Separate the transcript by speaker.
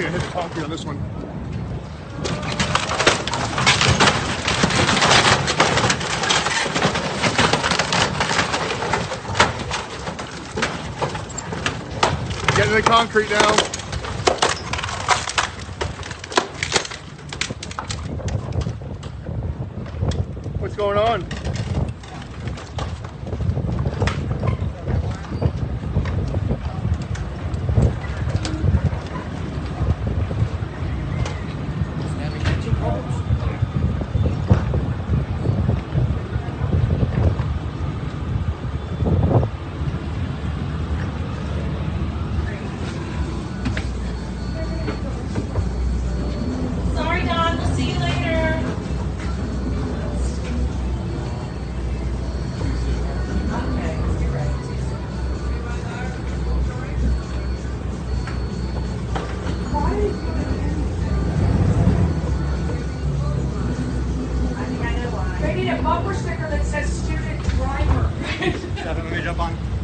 Speaker 1: think I hit the concrete on this one. Getting the concrete now. What's going on?
Speaker 2: Sorry, Don. We'll see you later. Okay, you're right. I think I know why. They need a bumper sticker that says student driver.
Speaker 3: Let me jump on.